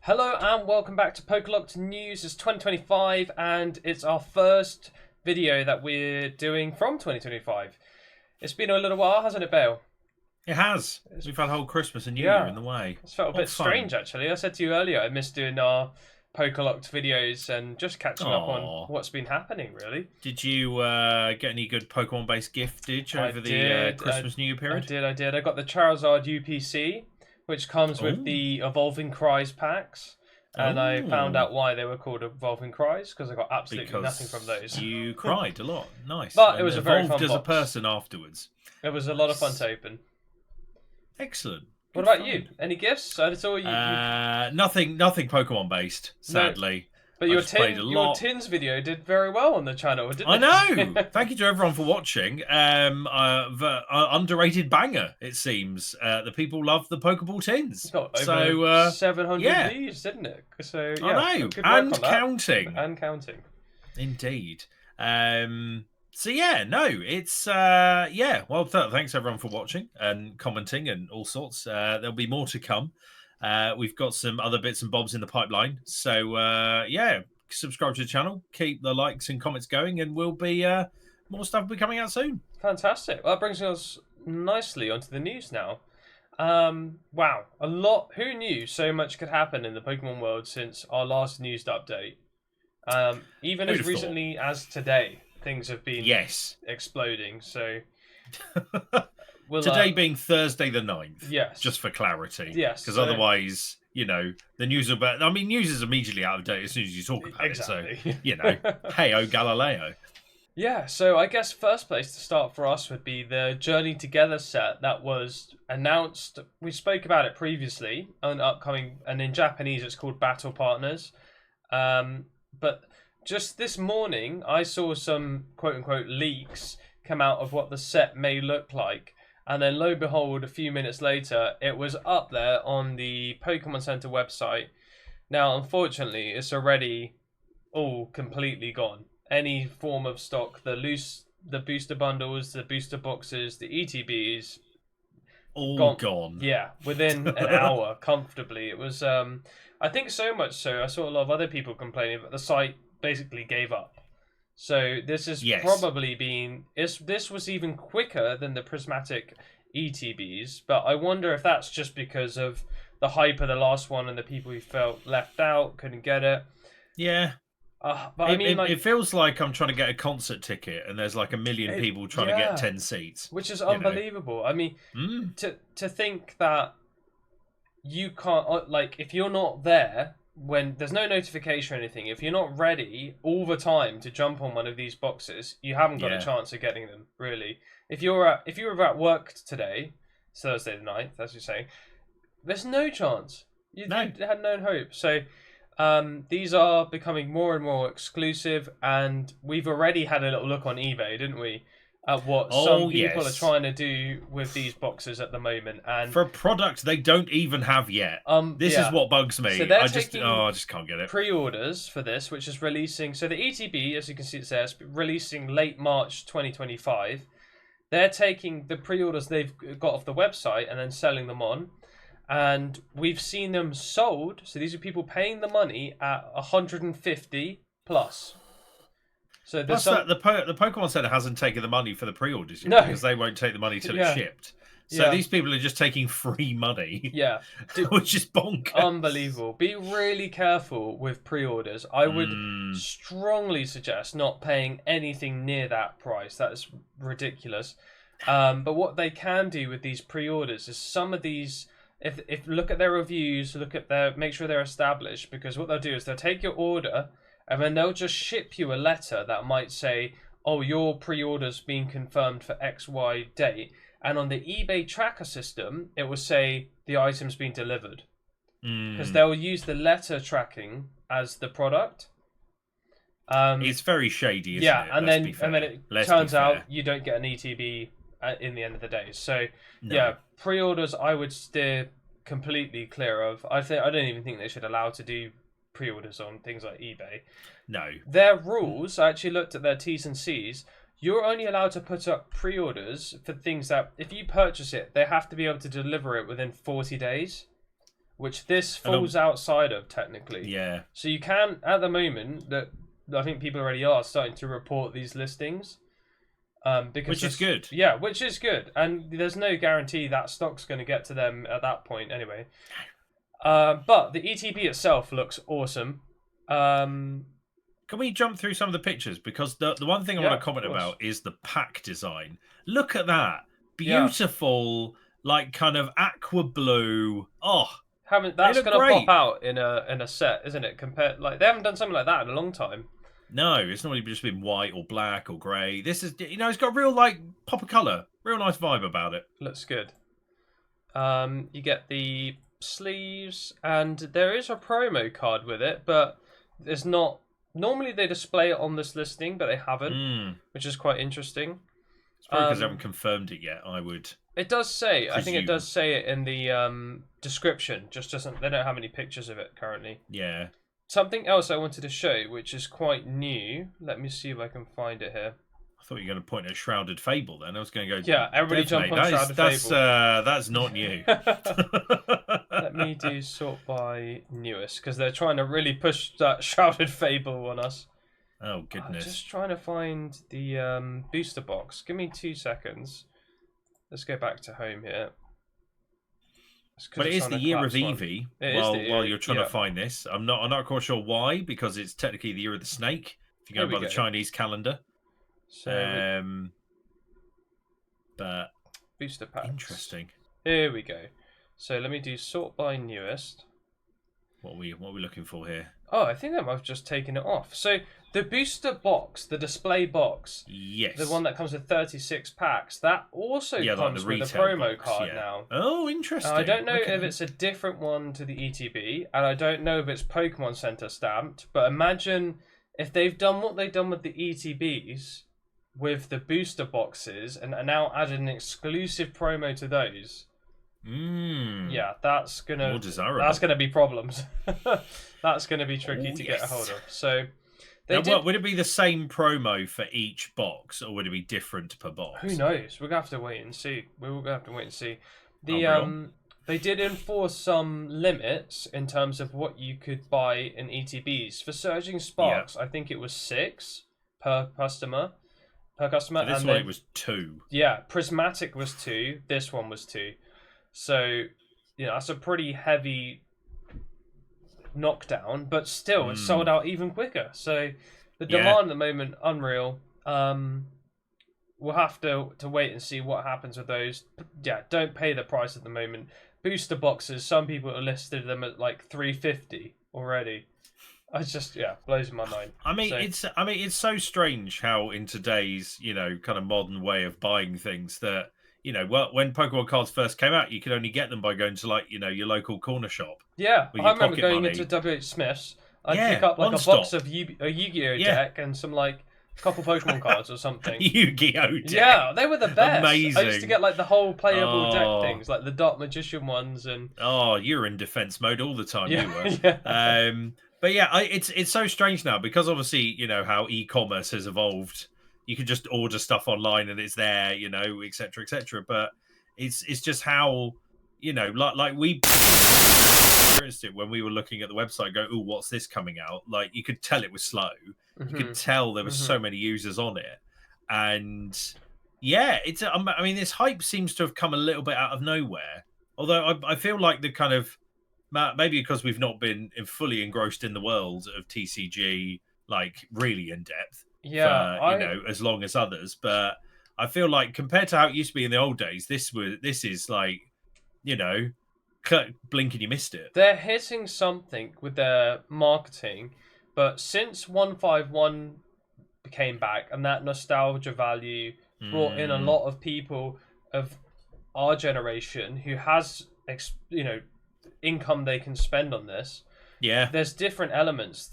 Hello and welcome back to Pokelocked News. It's 2025 and it's our first video that we're doing from 2025. It's been a little while, hasn't it, Bale? It has. We've had whole Christmas and New Year in the way. It's felt a bit strange, actually. I said to you earlier, I missed doing our Pokelocked videos and just catching up on what's been happening, really. Did you get any good Pokemon-based giftage over the Christmas New Year period? I did. I got the Charizard UPC, which comes with the Evolving Cries packs. And I found out why they were called Evolving Cries, because I got absolutely nothing from those. You cried a lot. Nice. But it was a very fun box. As a box. person afterwards. It was a lot of fun to open. Excellent. What about you? Any gifts? I saw you. Nothing Pokemon based, sadly. But your Tins video did very well on the channel, didn't it? I know. Thank you to everyone for watching. Underrated banger, it seems. The people love the Pokeball Tins. It's got over 700 views, didn't it? So yeah, I know, and counting. And counting. Indeed. So yeah, no, it's well, thanks everyone for watching and commenting and all sorts. There'll be more to come. We've got some other bits and bobs in the pipeline. So yeah, subscribe to the channel, keep the likes and comments going, and we'll be more stuff will be coming out soon. Fantastic. Well, that brings us nicely onto the news now. Wow, a lot. Who knew so much could happen in the Pokemon world since our last news update? Even as recently as today, things have been exploding. So today being Thursday the 9th. Yes. Just for clarity. Yes. Because otherwise, you know, the news will be... I mean, news is immediately out of date as soon as you talk about it. So, you know, hey-o Galileo. Yeah, so I guess first place to start for us would be the Journey Together set that was announced. We spoke about it previously on upcoming, and in Japanese it's called Battle Partners. But just this morning, I saw some quote-unquote leaks come out of what the set may look like. And then, lo and behold, a few minutes later, it was up there on the Pokemon Center website. Now, unfortunately, it's already all completely gone. Any form of stock, the booster bundles, the booster boxes, the ETBs, all gone. Yeah, within an hour, comfortably. It was, I think so much so, I saw a lot of other people complaining, but the site basically gave up. So this has probably been... This was even quicker than the Prismatic ETBs, but I wonder if that's just because of the hype of the last one and the people who felt left out, couldn't get it. Yeah. But I mean, it feels like I'm trying to get a concert ticket and there's like a million people trying to get 10 seats. Which is unbelievable. I mean, to think that you can't... Like, if you're not there... When there's no notification or anything, if you're not ready all the time to jump on one of these boxes, you haven't got a chance of getting them, really. If you were at work today, Thursday the 9th, as you're saying, there's no chance. You had no hope. So these are becoming more and more exclusive, and we've already had a little look on eBay, didn't we? At what some people are trying to do with these boxes at the moment, and for a product they don't even have yet. This is what bugs me. So I just can't get it. Pre-orders for this, which is releasing. So the ETB, as you can see, it says releasing late March 2025. They're taking the pre-orders they've got off the website and then selling them on, and we've seen them sold. So these are people paying the money at 150 plus. So plus the Pokemon Center hasn't taken the money for the pre-orders yet, because they won't take the money till it's shipped. So these people are just taking free money. Yeah. Which is bonkers. Unbelievable. Be really careful with pre-orders. I would strongly suggest not paying anything near that price. That is ridiculous. But what they can do with these pre-orders is some of these... If look at their reviews, make sure they're established, because what they'll do is they'll take your order... And then they'll just ship you a letter that might say, oh, your pre-order's been confirmed for XY date. And on the eBay tracker system, it will say the item's been delivered. Because they'll use the letter tracking as the product. It's very shady, isn't it? Yeah, and then it turns out you don't get an ETB in the end of the day. So, yeah, pre-orders I would steer completely clear of. I don't even think they should allow to do pre-orders on things like eBay. No. Their rules, I actually looked at their T's and C's. You're only allowed to put up pre-orders for things that, if you purchase it, they have to be able to deliver it within 40 days. which this falls outside of technically. Yeah. So you can, at the moment, that I think people already are starting to report these listings. Because which is good. Yeah, which is good. And there's no guarantee that stock's going to get to them at that point anyway. But the ETB itself looks awesome. Can we jump through some of the pictures? Because the one thing I want to comment about is the pack design. Look at that. Beautiful, like kind of aqua blue. Oh, that's going to pop out in a set, isn't it? Compared, like, they haven't done something like that in a long time. No, it's normally just been white or black or grey. This is, it's got a real, like, pop of colour. Real nice vibe about it. Looks good. You get the sleeves, and there is a promo card with it, but there's not... Normally they display it on this listing, but they haven't, which is quite interesting. It's probably because they haven't confirmed it yet, I would... It does say, presume. I think it does say it in the description, they don't have any pictures of it currently. Yeah. Something else I wanted to show, which is quite new. Let me see if I can find it here. I thought you were going to point at Shrouded Fable then. I was going to go... Yeah, everybody jump on Shrouded Fable. That's not new. Let me do sort by newest, because they're trying to really push that Shrouded Fable on us. Oh, goodness. I'm just trying to find the booster box. Give me 2 seconds. Let's go back to home here. But it is the year of Eevee. While you're trying to find this, I'm not quite sure why, because it's technically the year of the snake. If you go by the Chinese calendar. So, but booster packs. Interesting. Here we go. So let me do sort by newest. What are we looking for here? Oh, I think I've just taken it off. So the booster box, the display box, yes, the one that comes with 36 packs, that also comes with a promo card now. Oh, interesting. I don't know if it's a different one to the ETB, and I don't know if it's Pokemon Center stamped, but imagine if they've done what they've done with the ETBs with the booster boxes and are now added an exclusive promo to those. Yeah, that's gonna be problems. That's gonna be tricky to get a hold of. So, would it be the same promo for each box, or would it be different per box? Who knows? We're gonna have to wait and see. They did enforce some limits in terms of what you could buy in ETBs for Surging Sparks. I think it was 6 per customer. So this one it was 2. Yeah, Prismatic was 2. This one was 2. So, that's a pretty heavy knockdown, but still, it's sold out even quicker. So, the demand at the moment, unreal. We'll have to wait and see what happens with those. Yeah, don't pay the price at the moment. Booster boxes, some people have listed them at like $350 already. It's just blows my mind. It's so strange how in today's kind of modern way of buying things that. When Pokemon cards first came out, you could only get them by going to your local corner shop. Yeah, I remember going into WH Smith's. I'd pick up like a box of a Yu-Gi-Oh deck and some couple Pokemon cards or something. Yu-Gi-Oh deck. Yeah, they were the best. Amazing. I used to get the whole playable deck things, like the Dark Magician ones and. Oh, you're in defense mode all the time. You were. But yeah, it's so strange now because obviously how e-commerce has evolved. You can just order stuff online and it's there, etc., etc. But it's just how, like we experienced it when we were looking at the website. Go, oh, what's this coming out? Like you could tell it was slow. You could tell there was so many users on it, and it's. This hype seems to have come a little bit out of nowhere. Although I feel like the kind of maybe because we've not been fully engrossed in the world of TCG, like really in depth. As long as others, but I feel like compared to how it used to be in the old days, this is like, blink and you missed it. They're hitting something with their marketing, but since 151 came back and that nostalgia value brought in a lot of people of our generation who has income they can spend on this. Yeah, there's different elements.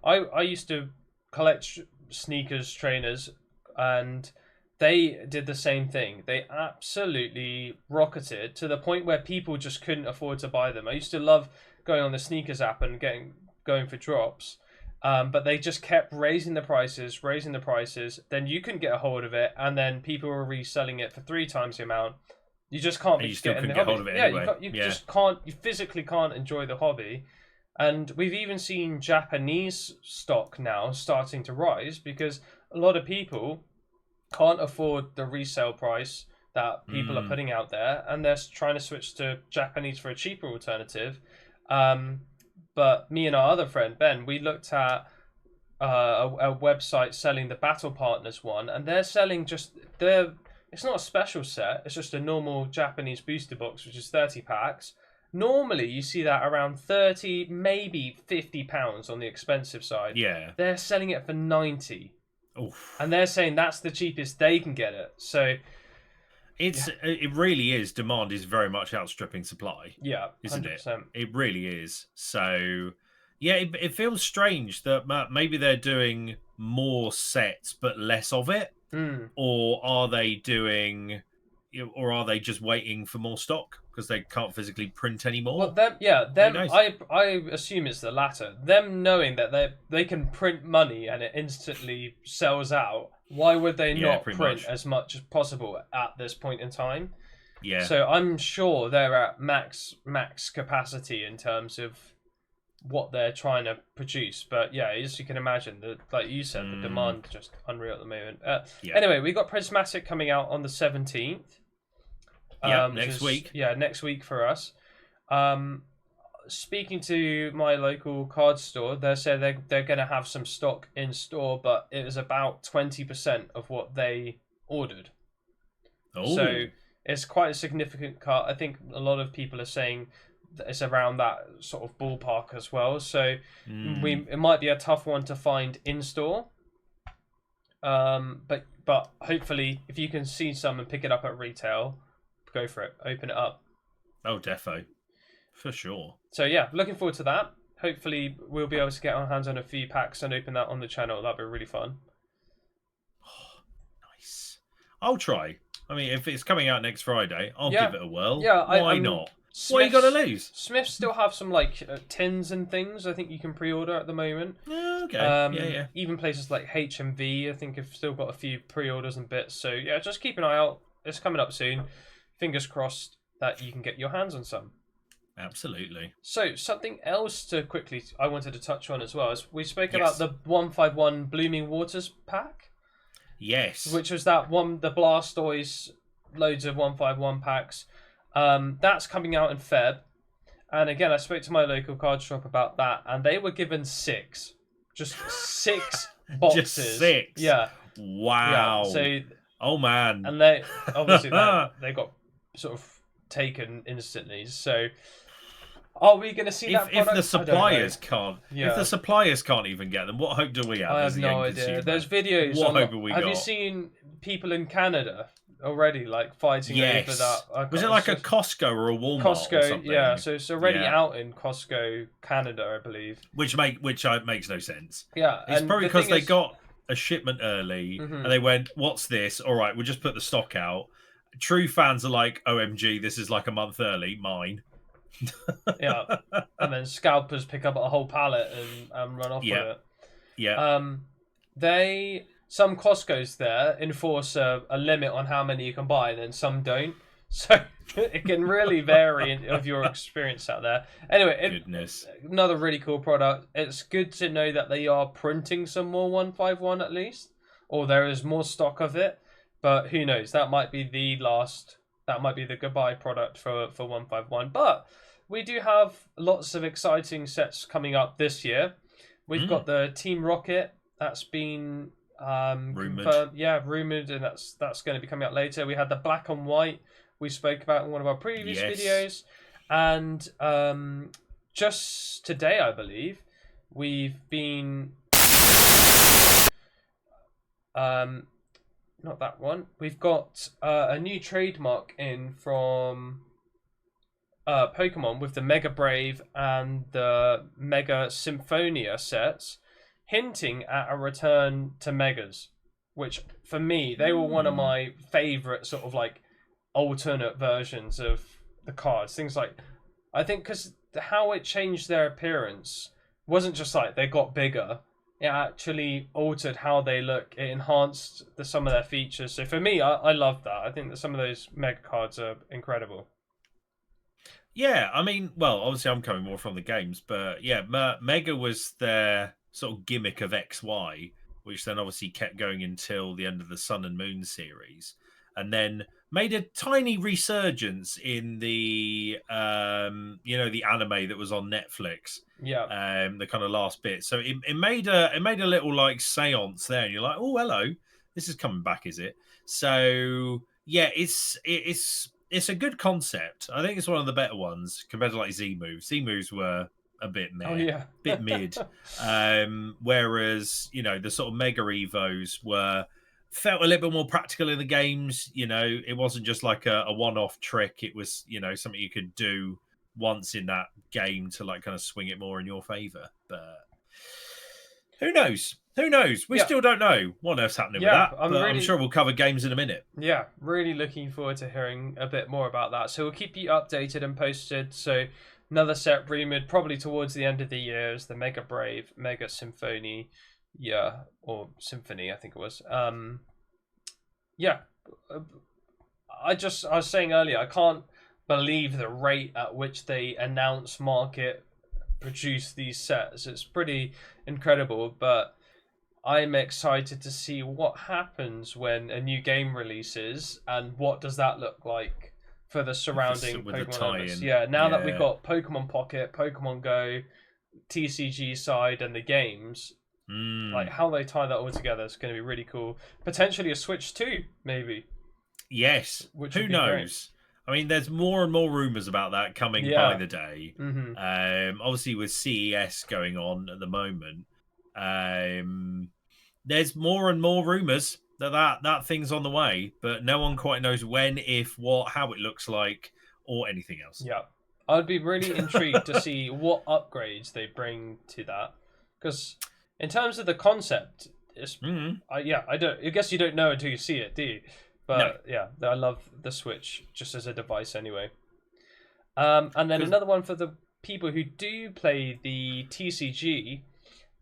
I used to collect sneakers, trainers, and they did the same thing. They absolutely rocketed to the point where people just couldn't afford to buy them. I used to love going on the sneakers app and going for drops, but they just kept raising the prices. Then you couldn't get a hold of it, and then people were reselling it for 3 times the amount. You just can't And be you still getting couldn't the get hobby. hold of it Yeah, anyway. you Yeah. just can't. You physically can't enjoy the hobby. And we've even seen Japanese stock now starting to rise because a lot of people can't afford the resale price that people are putting out there, and they're trying to switch to Japanese for a cheaper alternative. But me and our other friend Ben, we looked at a website selling the Battle Partners one, and they're selling it's not a special set, it's just a normal Japanese booster box, which is 30 packs. Normally, you see that around 30, maybe £50 on the expensive side. Yeah. They're selling it for 90. Oof. And they're saying that's the cheapest they can get it. So it really is. Demand is very much outstripping supply. yeah, isn't 100%. it really is. So yeah, it feels strange that maybe they're doing more sets but less of it, or are they doing, or are they just waiting for more stock because they can't physically print anymore? Well, I assume it's the latter. Them knowing that they can print money and it instantly sells out. Why would they not print as much as possible at this point in time? Yeah. So I'm sure they're at max capacity in terms of what they're trying to produce. But yeah, as you can imagine, like you said, the demand is just unreal at the moment. Anyway, we got Prismatic coming out on the 17th. Next week. Yeah, next week for us. Speaking to my local card store, they said they're going to have some stock in store, but it was about 20% of what they ordered. Oh. So it's quite a significant cut. I think a lot of people are saying that it's around that sort of ballpark as well. So it might be a tough one to find in store. But hopefully, if you can see some and pick it up at retail, go for it. Open it up. Oh, defo. For sure. So yeah, looking forward to that. Hopefully we'll be able to get our hands on a few packs and open that on the channel. That'd be really fun. Oh, nice. I'll try. I mean, if it's coming out next Friday, I'll give it a whirl. Yeah, Why not? What are you going to lose? Smiths still have some like tins and things I think you can pre-order at the moment. Okay. Yeah. Even places like HMV, I think, have still got a few pre-orders and bits. So yeah, just keep an eye out. It's coming up soon. Fingers crossed that you can get your hands on some. Absolutely. So something else I wanted to touch on as well is we spoke about the 151 Blooming Waters pack. Yes. Which was that one, the Blastoise, loads of 151 packs. That's coming out in Feb. And again, I spoke to my local card shop about that, and they were given 6. Just 6 boxes. Just 6? Yeah. Wow. Yeah, so, oh, man. And they, obviously, they got sort of taken instantly. So, are we going to see that product? If the suppliers can't, if the suppliers can't even get them, what hope do we have? I have no idea. Consumer? There's videos. What hope have we got? Have you seen people in Canada already, like fighting over that? Was it like a Costco or a Walmart? Costco, or something? yeah. So it's already out in Costco, Canada, I believe. Which makes no sense. Yeah, it's probably because they got a shipment early and they went, "What's this? All right, we'll just put the stock out." True fans are like, "OMG, this is like a month early. Mine." Yeah, and then scalpers pick up a whole pallet and run off with it. Yeah. Some Costco's there enforce a limit on how many you can buy, and then some don't. So it can really vary of your experience out there. Anyway, another really cool product. It's good to know that they are printing some more 151 at least, or there is more stock of it. But who knows? That might be the last. That might be the goodbye product for 151. But we do have lots of exciting sets coming up this year. We've got the Team Rocket that's been confirmed. Yeah, rumored, and that's going to be coming out later. We had the Black and White we spoke about in one of our previous videos, and just today, I believe, we've been not that one. We've got a new trademark in from Pokemon with the Mega Brave and the Mega Symphonia sets, hinting at a return to Megas, which for me, they were one of my favourite sort of like alternate versions of the cards. Things like, I think because how it changed their appearance wasn't just like they got bigger. it actually altered how they look. It enhanced some of their features. So for me, I love that. I think that some of those mega cards are incredible. Yeah, I mean, well, obviously I'm coming more from the games, but yeah, Mega was their sort of gimmick of XY, which then obviously kept going until the end of the Sun and Moon series, and then made a tiny resurgence in the the anime that was on Netflix. Yeah. The kind of last bit. So it made a little like seance there, and you're like, oh hello, this is coming back, is it? So yeah, it's a good concept. I think it's one of the better ones compared to like Z moves. Z moves were a bit Oh meh, yeah. bit mid. Whereas the sort of Mega Evos felt a little bit more practical in the games. It wasn't just like a one-off trick. It was something you could do once in that game to like kind of swing it more in your favor. But who knows? Who knows? We Yeah. still don't know what earth's happening with Yeah, that. I'm But I'm really sure we'll cover games in a minute. Yeah, really looking forward to hearing a bit more about that. So we'll keep you updated and posted. So another set rumored probably towards the end of the year is the Mega Brave, Mega Symphony, or Symphony, I think it was. Yeah, I was saying earlier, I can't believe the rate at which they announce, market, produce these sets. It's pretty incredible, but I'm excited to see what happens when a new game releases and what does that look like for the surrounding with the Pokemon tie-in. owners. Yeah, now that we've Yeah. got Pokemon Pocket, Pokemon Go, TCG side, and the games, like how they tie that all together is going to be really cool. Potentially a Switch 2, maybe. Yes. Which Who would be great. knows? I mean, there's more and more rumors about that coming by the day. Obviously, with CES going on at the moment, there's more and more rumors that thing's on the way, but no one quite knows when, if, what, how it looks like, or anything else. Yeah, I'd be really intrigued to see what upgrades they bring to that, because in terms of the concept, it's I guess you don't know until you see it, do you? But yeah, I love the Switch just as a device anyway. And then another one for the people who do play the TCG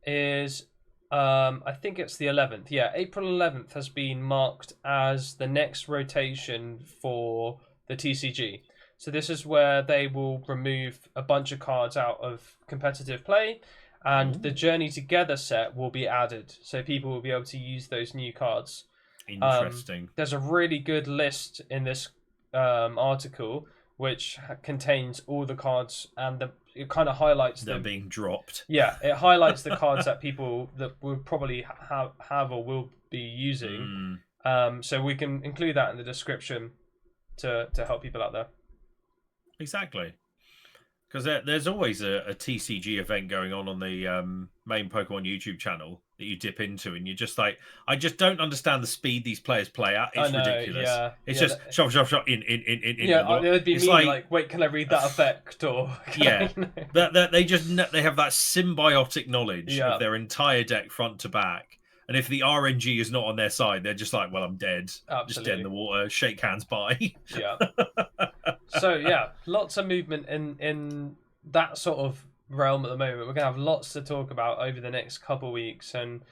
is I think it's the 11th. Yeah, April 11th has been marked as the next rotation for the TCG. So this is where they will remove a bunch of cards out of competitive play, and the Journey Together set will be added. So people will be able to use those new cards. Interesting. There's a really good list in this article which contains all the cards, and it kind of highlights them being dropped. Yeah, it highlights the cards that people that will probably have or will be using. So we can include that in the description to help people out there. Exactly. Because there's always a TCG event going on the main Pokemon YouTube channel that you dip into, and you're just like, I just don't understand the speed these players play at. It's ridiculous. Yeah, it's just shove, in. Yeah, there'd be me like, wait, can I read that effect? Or they have that symbiotic knowledge of their entire deck front to back. And if the RNG is not on their side, they're just like, well, I'm dead. Absolutely. Just dead in the water. Shake hands, bye. Yeah. So, yeah, lots of movement in that sort of realm at the moment. We're going to have lots to talk about over the next couple of weeks. And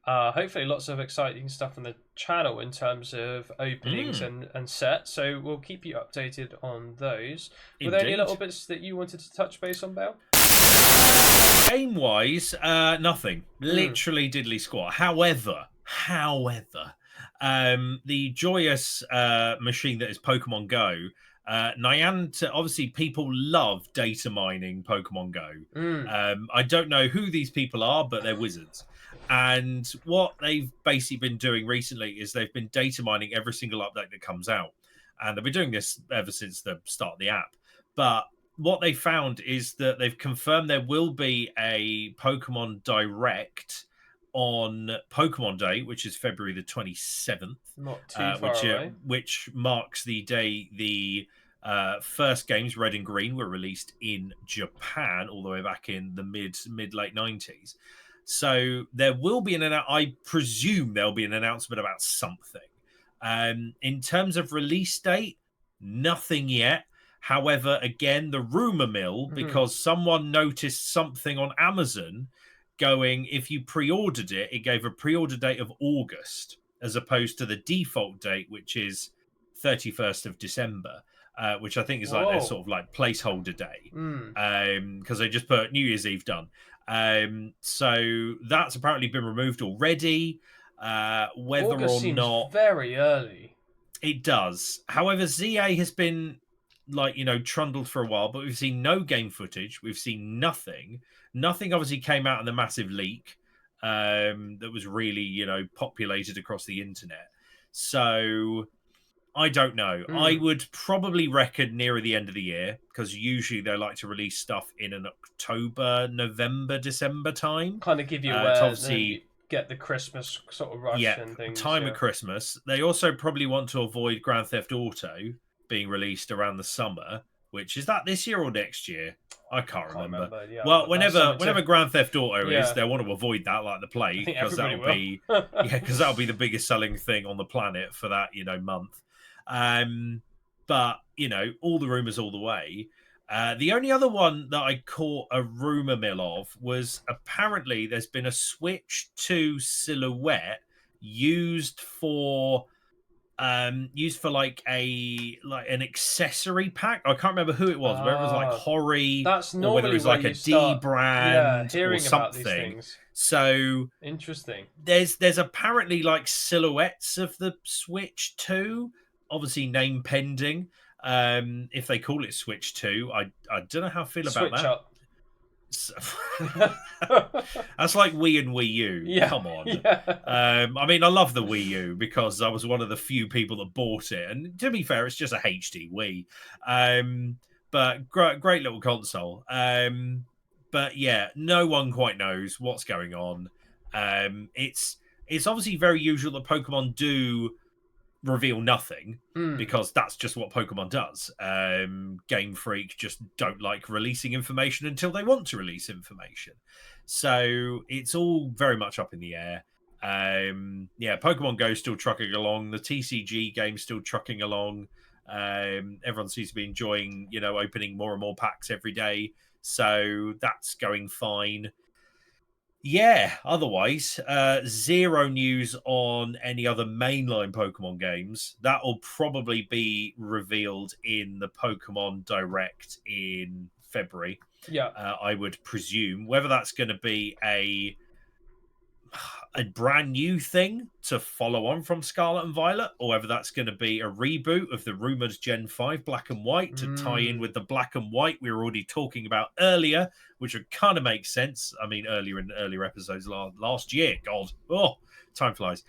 hopefully lots of exciting stuff on the channel in terms of openings and sets. So we'll keep you updated on those. Were there any little bits that you wanted to touch base on, Bale? Game-wise, nothing. Literally diddly squat. However, the joyous machine that is Pokemon Go, Niantic, obviously people love data mining Pokemon Go. I don't know who these people are, but they're wizards. And what they've basically been doing recently is they've been data mining every single update that comes out. And they've been doing this ever since the start of the app. But what they found is that they've confirmed there will be a Pokemon Direct on Pokemon Day, which is February the 27th. Not too far away. Which marks the day the first games, Red and Green, were released in Japan all the way back in the mid-late 90s. So there will be I presume there'll be an announcement about something. In terms of release date, nothing yet. However, again, the rumor mill, because someone noticed something on Amazon, going, if you pre-ordered it, it gave a pre-order date of August as opposed to the default date, which is 31st of December, which I think is like their sort of like placeholder day, because they just put New Year's Eve done. So that's apparently been removed already. Whether August or seems not very early. it does. However, ZA has been like, trundled for a while, but we've seen no game footage. We've seen nothing. Nothing obviously came out in the massive leak that was really, populated across the internet. So I don't know. I would probably reckon nearer the end of the year, because usually they like to release stuff in an October, November, December time. Kind of give you to where obviously get the Christmas sort of rush and things. Time of Christmas. They also probably want to avoid Grand Theft Auto being released around the summer, which is that this year or next year? I can't remember. Yeah, well, whenever Grand Theft Auto is, they want to avoid that like the plague, because that'll be because that'll be the biggest selling thing on the planet for that month. But all the rumors all the way. The only other one that I caught a rumor mill of was apparently there's been a Switch 2 silhouette used for like an accessory pack. I can't remember who it was, whether it was like Hori, that's or whether it was like a D brand or something. About these things. So interesting. There's apparently like silhouettes of the Switch 2, obviously name pending. If they call it Switch 2, I don't know how I feel about that. Up. That's like Wii and Wii U. Yeah. Come on. Yeah. I mean, I love the Wii U because I was one of the few people that bought it, and to be fair, it's just a HD Wii. But great little console. But yeah, no one quite knows what's going on. It's obviously very usual that Pokemon do reveal nothing, because that's just what Pokemon does. Game Freak just don't like releasing information until they want to release information. So it's all very much up in the air. Pokemon Go still trucking along. The TCG game's still trucking along. Everyone seems to be enjoying, opening more and more packs every day. So that's going fine. Yeah, otherwise, zero news on any other mainline Pokemon games. That will probably be revealed in the Pokemon Direct in February. Yeah. I would presume. Whether that's going to be a brand new thing to follow on from Scarlet and Violet, or whether that's going to be a reboot of the rumored Gen 5 Black and White to tie in with the Black and White we were already talking about earlier, which would kind of make sense. I mean, earlier episodes last year. God, time flies.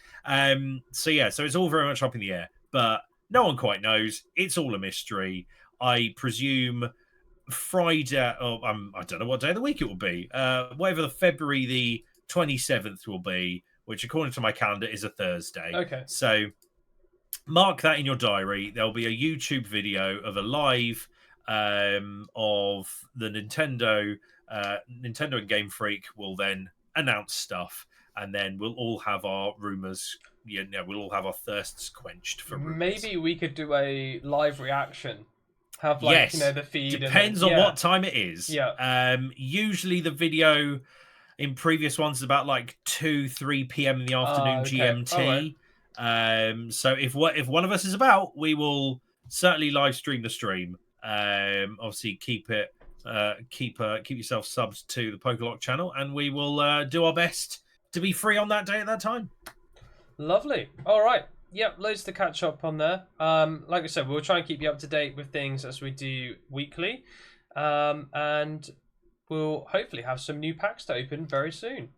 So it's all very much up in the air, but no one quite knows. It's all a mystery. I presume Friday, I don't know what day of the week it will be. Whatever the February the 27th will be, which according to my calendar is a Thursday. Okay. So mark that in your diary. There'll be a YouTube video of a live of the Nintendo and Game Freak will then announce stuff, and then we'll all have our rumors. We'll all have our thirsts quenched for rumors. Maybe we could do a live reaction. Have the feed. Depends on what time it is. Yeah. Usually the video in previous ones is about like 2-3 p.m. in the afternoon GMT. Right. So if one of us is about, we will certainly live stream the stream. Obviously keep yourself subbed to the Pokelocked channel, and we will do our best to be free on that day at that time. Lovely. All right. Yep, loads to catch up on there. Like I said, we'll try and keep you up to date with things as we do weekly. And we'll hopefully have some new packs to open very soon.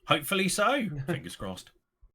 Hopefully so. Fingers crossed.